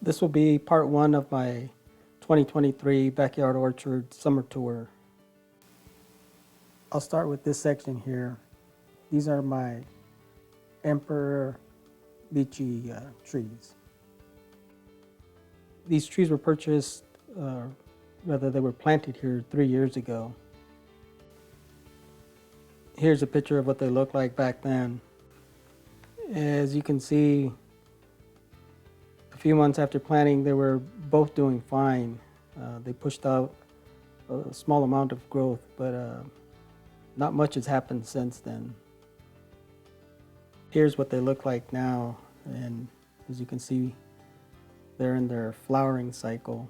This will be part one of my 2023 Backyard Orchard Summer Tour. I'll start with this section here. These are my Emperor Lychee trees. These trees were purchased, they were planted here 3 years ago. Here's a picture of what they looked like back then. As you can see, a few months after planting, they were both doing fine. They pushed out a small amount of growth, but not much has happened since then. Here's what they look like now, and as you can see, they're in their flowering cycle.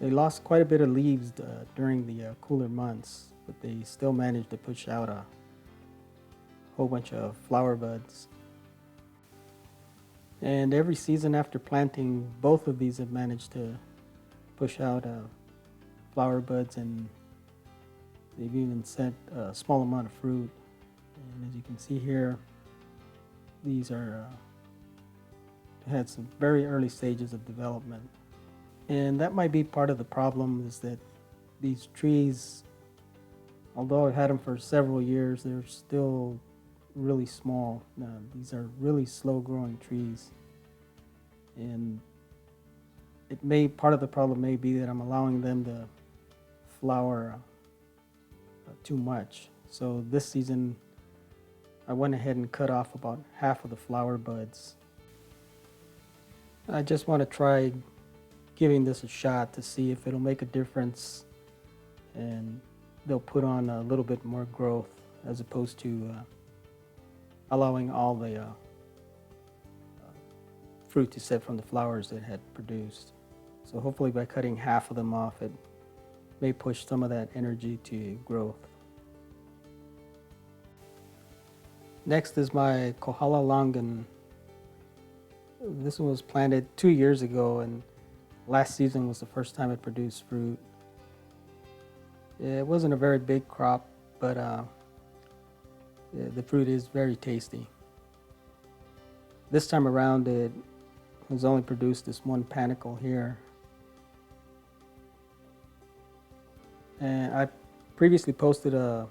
They lost quite a bit of leaves during the cooler months, but they still managed to push out a whole bunch of flower buds. And every season after planting, both of these have managed to push out flower buds, and they've even sent a small amount of fruit. And as you can see here, these are had some very early stages of development. And that might be part of the problem, is that these trees, although I've had them for several years, they're still really small. These are really slow growing trees, and part of the problem may be that I'm allowing them to flower too much. So this season I went ahead and cut off about half of the flower buds. I just want to try giving this a shot to see if it'll make a difference and they'll put on a little bit more growth, as opposed to allowing all the fruit to set from the flowers that had produced. So hopefully by cutting half of them off, it may push some of that energy to growth. Next is my Kohala Longan. This one was planted 2 years ago, and last season was the first time it produced fruit. It wasn't a very big crop, but the fruit is very tasty. This time around, it has only produced this one panicle here. And I previously posted a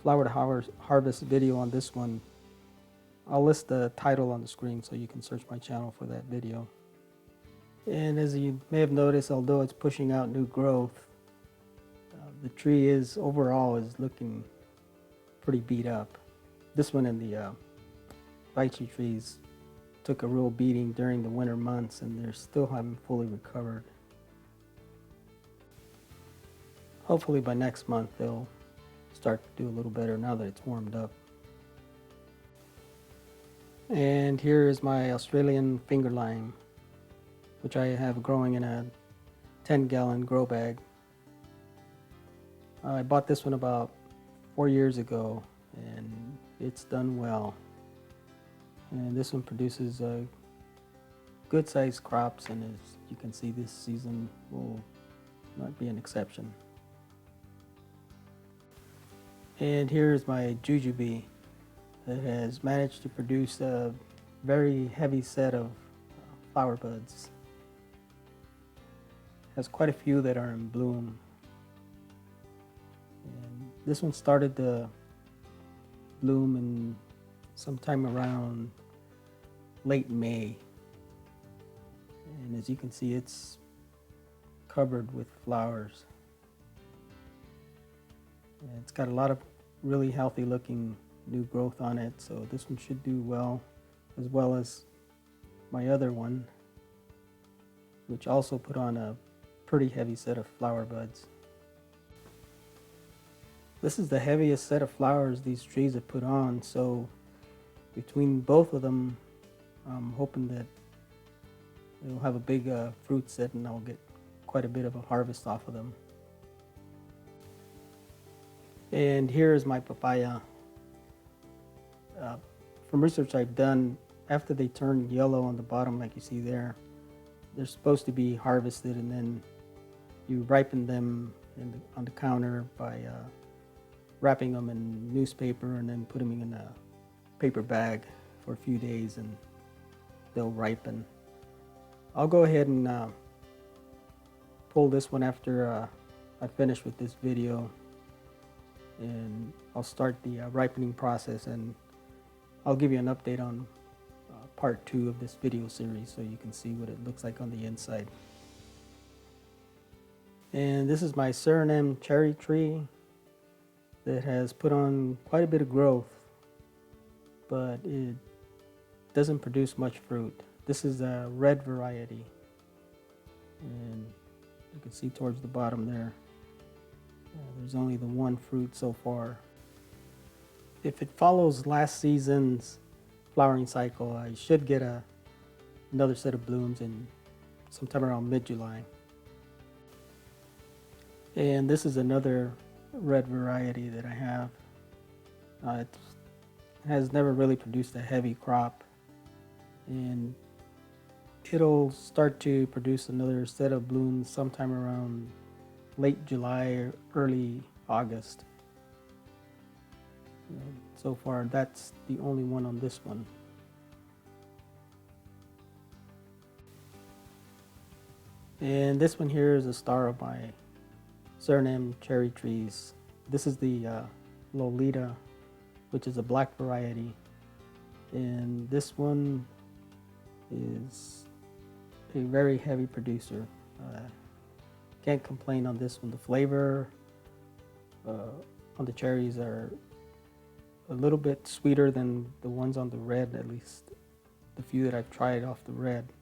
flower to harvest video on this one. I'll list the title on the screen so you can search my channel for that video. And as you may have noticed, although it's pushing out new growth, the tree overall is looking pretty beat up. This one and the lychee trees took a real beating during the winter months, and they still haven't fully recovered. Hopefully by next month they'll start to do a little better now that it's warmed up. And here is my Australian finger lime, which I have growing in a 10-gallon grow bag. I bought this one about 4 years ago, and it's done well. And this one produces good sized crops, and as you can see, this season will not be an exception. And here's my Jujube that has managed to produce a very heavy set of flower buds. Has quite a few that are in bloom. And this one started to bloom in sometime around late May. And as you can see, it's covered with flowers. And it's got a lot of really healthy looking new growth on it, so this one should do well as my other one, which also put on a pretty heavy set of flower buds. This is the heaviest set of flowers these trees have put on, so between both of them, I'm hoping that it'll have a big fruit set, and I'll get quite a bit of a harvest off of them. And here is my papaya. From research I've done, after they turn yellow on the bottom, like you see there, they're supposed to be harvested, and then you ripen them on the counter by wrapping them in newspaper and then putting them in a paper bag for a few days, and they'll ripen. I'll go ahead and pull this one after I finish with this video, and I'll start the ripening process, and I'll give you an update on part 2 of this video series so you can see what it looks like on the inside. And this is my Surname cherry tree that has put on quite a bit of growth, but it doesn't produce much fruit. This is a red variety, and you can see towards the bottom there, there's only the one fruit so far. If it follows last season's flowering cycle, I should get another set of blooms in sometime around mid-July. And this is another red variety that I have. It has never really produced a heavy crop, and it'll start to produce another set of blooms sometime around late July or early August. So far, that's the only one on this one. And this one here is a star of my Surname cherry trees. This is the Lolita, which is a black variety. And this one is a very heavy producer. Can't complain on this one. The flavor on the cherries are a little bit sweeter than the ones on the red, at least the few that I've tried off the red.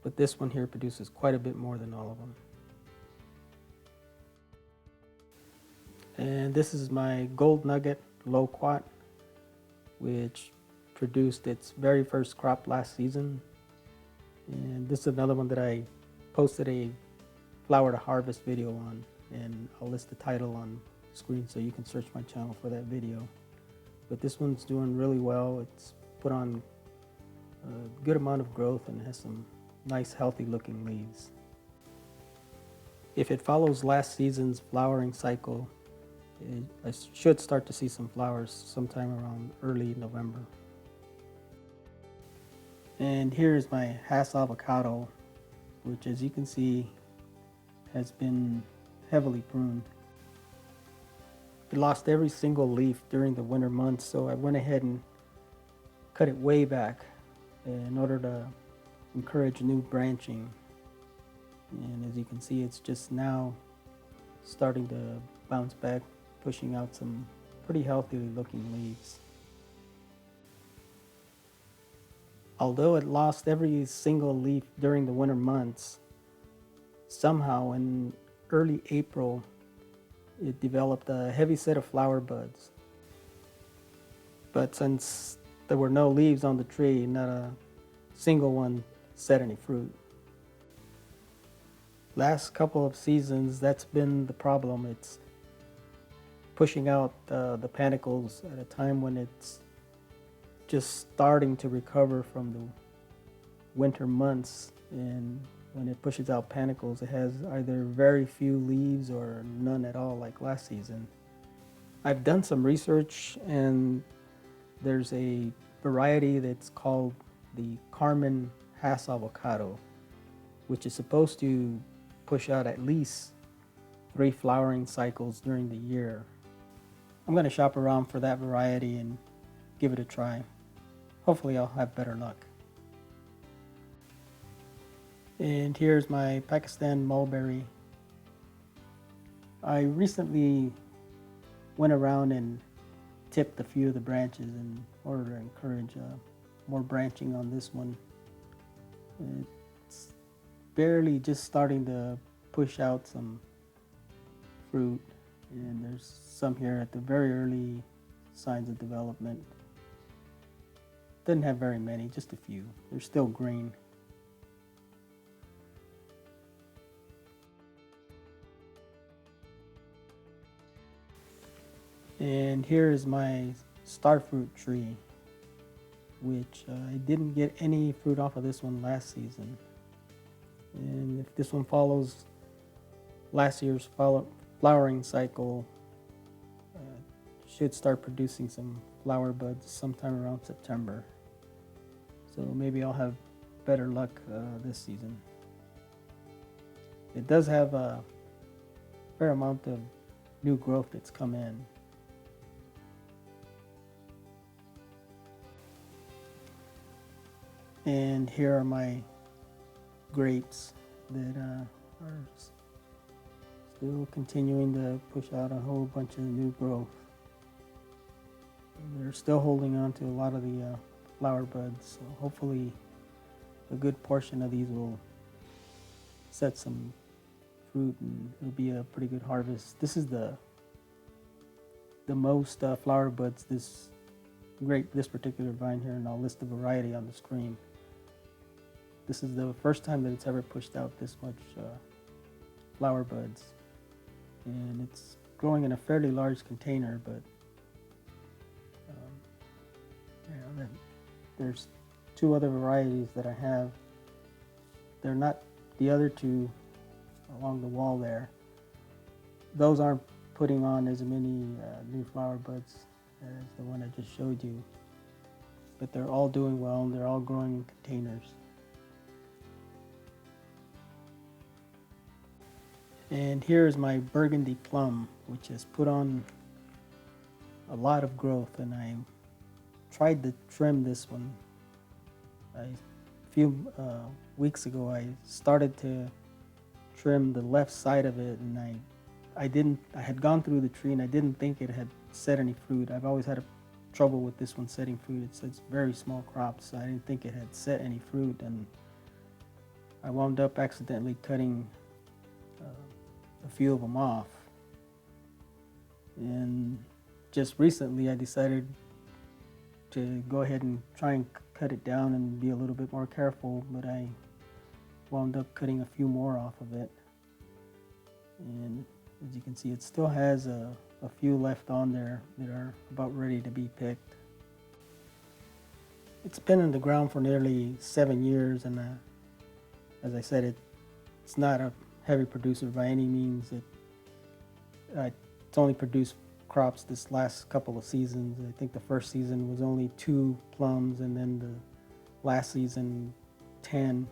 But this one here produces quite a bit more than all of them. And this is my gold nugget Loquat, which produced its very first crop last season. And this is another one that I posted a flower to harvest video on, and I'll list the title on screen so you can search my channel for that video. But this one's doing really well. It's put on a good amount of growth and has some nice healthy looking leaves. If it follows last season's flowering cycle, I should start to see some flowers sometime around early November. And here's my Avocado, which, as you can see, has been heavily pruned. It lost every single leaf during the winter months, so I went ahead and cut it way back in order to encourage new branching. And as you can see, it's just now starting to bounce back, pushing out some pretty healthy looking leaves. Although it lost every single leaf during the winter months, somehow in early April it developed a heavy set of flower buds. But since there were no leaves on the tree, not a single one set any fruit. Last couple of seasons, that's been the problem. It's pushing out the panicles at a time when it's just starting to recover from the winter months, and when it pushes out panicles, it has either very few leaves or none at all, like last season. I've done some research, and there's a variety that's called the Carmen Avocado, which is supposed to push out at least 3 flowering cycles during the year. I'm going to shop around for that variety and give it a try. Hopefully I'll have better luck. And here's my Pakistan Mulberry. I recently went around and tipped a few of the branches in order to encourage more branching on this one. It's barely just starting to push out some fruit, and there's some here at the very early signs of development. Doesn't have very many, just a few. They're still green. And here is my Starfruit tree, which I didn't get any fruit off of this one last season. And if this one follows last year's flowering cycle, should start producing some flower buds sometime around September. So maybe I'll have better luck this season. It does have a fair amount of new growth that's come in. And here are my grapes that are still continuing to push out a whole bunch of new growth. And they're still holding on to a lot of the flower buds, so hopefully a good portion of these will set some fruit and it'll be a pretty good harvest. This is the most flower buds this particular vine here, and I'll list the variety on the screen. This is the first time that it's ever pushed out this much flower buds, and it's growing in a fairly large container, but there's two other varieties that I have. They're not the other two along the wall there. Those aren't putting on as many new flower buds as the one I just showed you, but they're all doing well and they're all growing in containers. And here is my burgundy plum, which has put on a lot of growth, and I tried to trim this one. A few weeks ago I started to trim the left side of it, and I had gone through the tree and I didn't think it had set any fruit. I've always had trouble with this one setting fruit. It's very small crops, so I didn't think it had set any fruit, and I wound up accidentally cutting a few of them off. And just recently I decided to go ahead and try and cut it down and be a little bit more careful, but I wound up cutting a few more off of it. And as you can see, it still has a few left on there that are about ready to be picked. It's been in the ground for nearly 7 years, and as I said, it's not a heavy producer by any means. It's only produced crops this last couple of seasons. I think the first season was only 2 plums, and then the last season 10.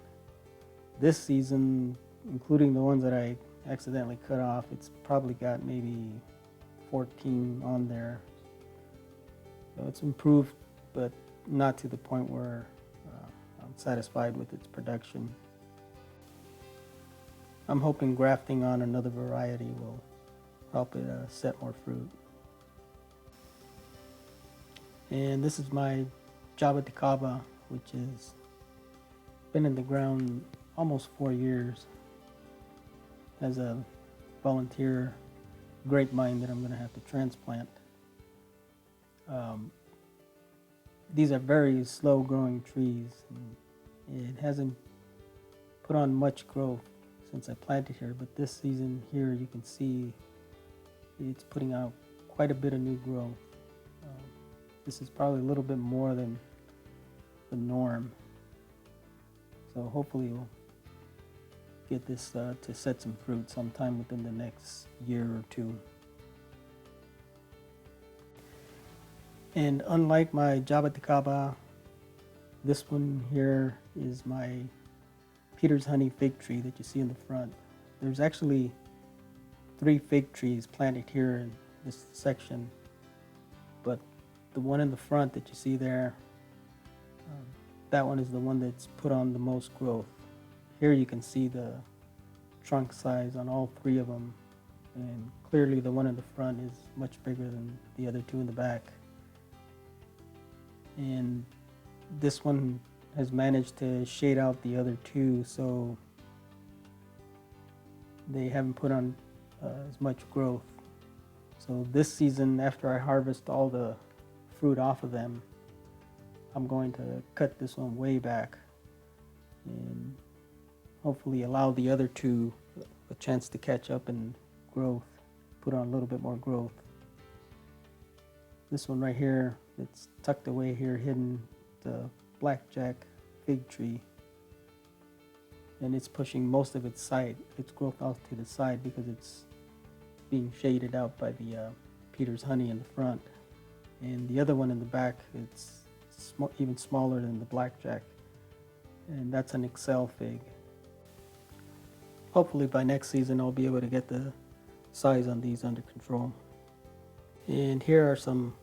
This season, including the ones that I accidentally cut off, it's probably got maybe 14 on there. So it's improved, but not to the point where I'm satisfied with its production. I'm hoping grafting on another variety will help it set more fruit. And this is my Java takaba, which has been in the ground almost 4 years as a volunteer grapevine that I'm going to have to transplant. These are very slow growing trees, and it hasn't put on much growth since I planted here, but this season here you can see it's putting out quite a bit of new growth. This is probably a little bit more than the norm, so hopefully we'll get this to set some fruit sometime within the next year or two. And unlike my Java takaba, this one here is my Peter's honey fig tree that you see in the front. There's actually 3 fig trees planted here in this section, but the one in the front that you see there, that one is the one that's put on the most growth. Here you can see the trunk size on all 3 of them, and clearly the one in the front is much bigger than the other 2 in the back. And this one has managed to shade out the other 2, so they haven't put on as much growth. So this season, after I harvest all the fruit off of them, I'm going to cut this one way back and hopefully allow the other 2 a chance to catch up in growth, put on a little bit more growth. This one right here, it's tucked away here, hidden, the blackjack fig tree, and it's pushing most of its growth off to the side because it's being shaded out by the Peter's honey in the front. And the other one in the back, it's even smaller than the blackjack. and that's an Excel fig. Hopefully by next season I'll be able to get the size on these under control. And here are some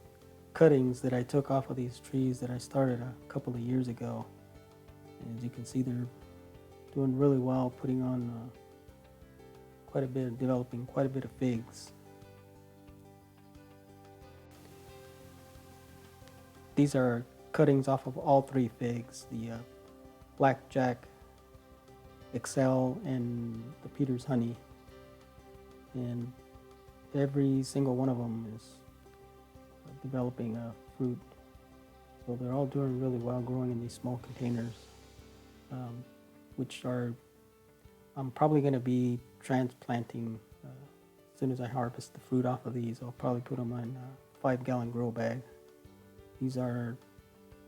cuttings that I took off of these trees that I started a couple of years ago. And as you can see, they're doing really well, putting on quite a bit, developing quite a bit of figs. These are cuttings off of all three figs, the Blackjack, Excel, and the Peter's Honey. And every single one of them is developing a fruit. So they're all doing really well, growing in these small containers, which I'm probably going to be transplanting as soon as I harvest the fruit off of these. I'll probably put them in a 5-gallon grow bag. These are,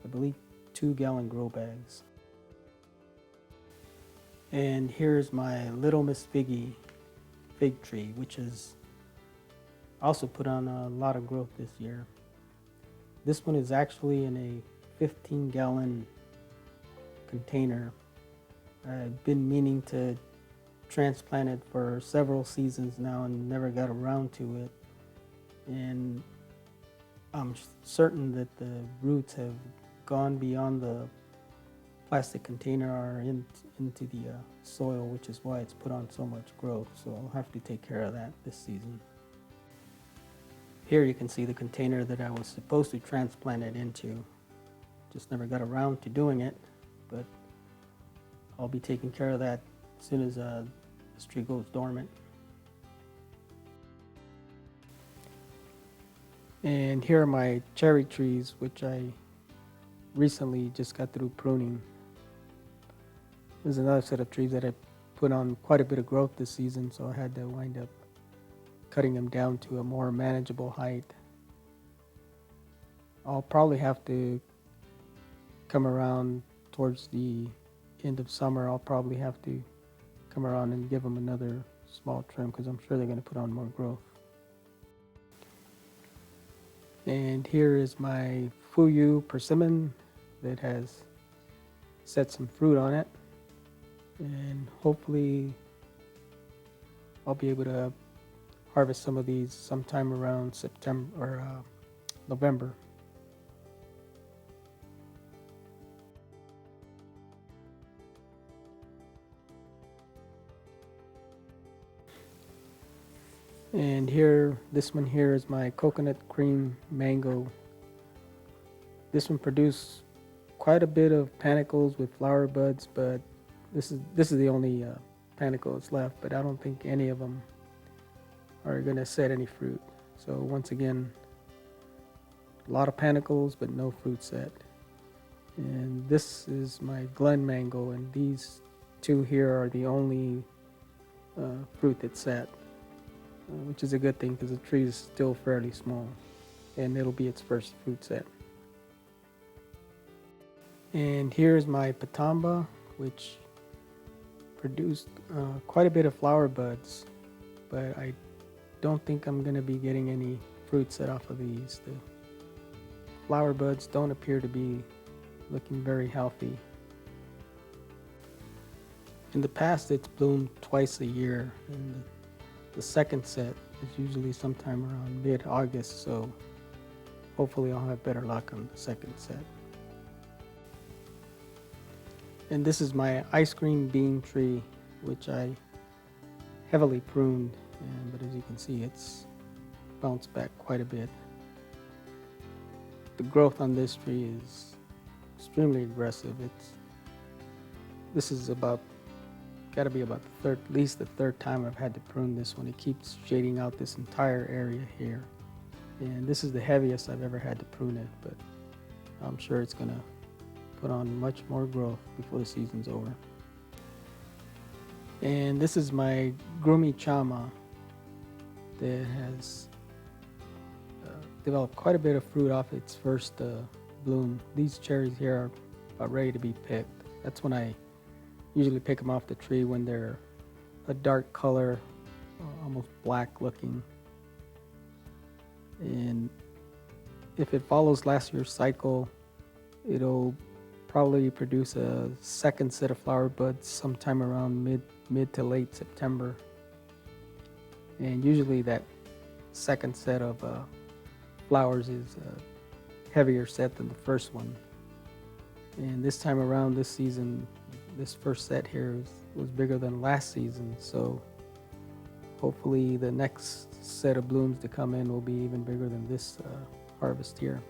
I believe, 2-gallon grow bags. And here's my Little Miss Figgy fig tree, which has also put on a lot of growth this year. This one is actually in a 15-gallon container. I've been meaning to transplant it for several seasons now and never got around to it. And I'm certain that the roots have gone beyond the plastic container or into the soil, which is why it's put on so much growth. So I'll have to take care of that this season. Here you can see the container that I was supposed to transplant it into. Just never got around to doing it, but I'll be taking care of that as soon as this tree goes dormant. And here are my cherry trees, which I recently just got through pruning. There's another set of trees that I put on quite a bit of growth this season, so I had to wind up cutting them down to a more manageable height. I'll probably have to come around towards the end of summer. I'll probably have to come around and give them another small trim because I'm sure they're going to put on more growth. And here is my Fuyu persimmon that has set some fruit on it, and hopefully I'll be able to harvest some of these sometime around September or November. And here, this one here is my coconut cream mango. This one produced quite a bit of panicles with flower buds, but this is the only panicle that's left, but I don't think any of them are going to set any fruit. So once again, a lot of panicles but no fruit set. And this is my Glen mango, and these two here are the only fruit that's set, which is a good thing because the tree is still fairly small and it'll be its first fruit set. And here's my Pitomba, which produced quite a bit of flower buds, but I don't think I'm going to be getting any fruit set off of these. The flower buds don't appear to be looking very healthy. In the past, it's bloomed twice a year, and the second set is usually sometime around mid-August, so hopefully I'll have better luck on the second set. And this is my ice cream bean tree, which I heavily pruned, but as you can see, it's bounced back quite a bit. The growth on this tree is extremely aggressive. This is got to be about at least the third time I've had to prune this one. It keeps shading out this entire area here, and this is the heaviest I've ever had to prune it, but I'm sure it's gonna put on much more growth before the season's over. And this is my groomi chama that has developed quite a bit of fruit off its first bloom. These cherries here are about ready to be picked. That's when I usually pick them off the tree, when they're a dark color, almost black looking. And if it follows last year's cycle, it'll probably produce a second set of flower buds sometime around mid to late September. And usually that second set of flowers is a heavier set than the first one. And this time around, this season, this first set here was bigger than last season. So hopefully the next set of blooms to come in will be even bigger than this harvest here.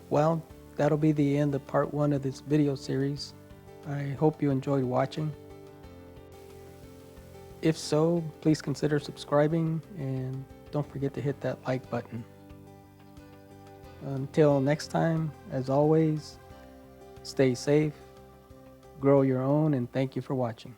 Well, that'll be the end of part 1 of this video series. I hope you enjoyed watching. If so, please consider subscribing and don't forget to hit that like button. Until next time, as always, stay safe, grow your own, and thank you for watching.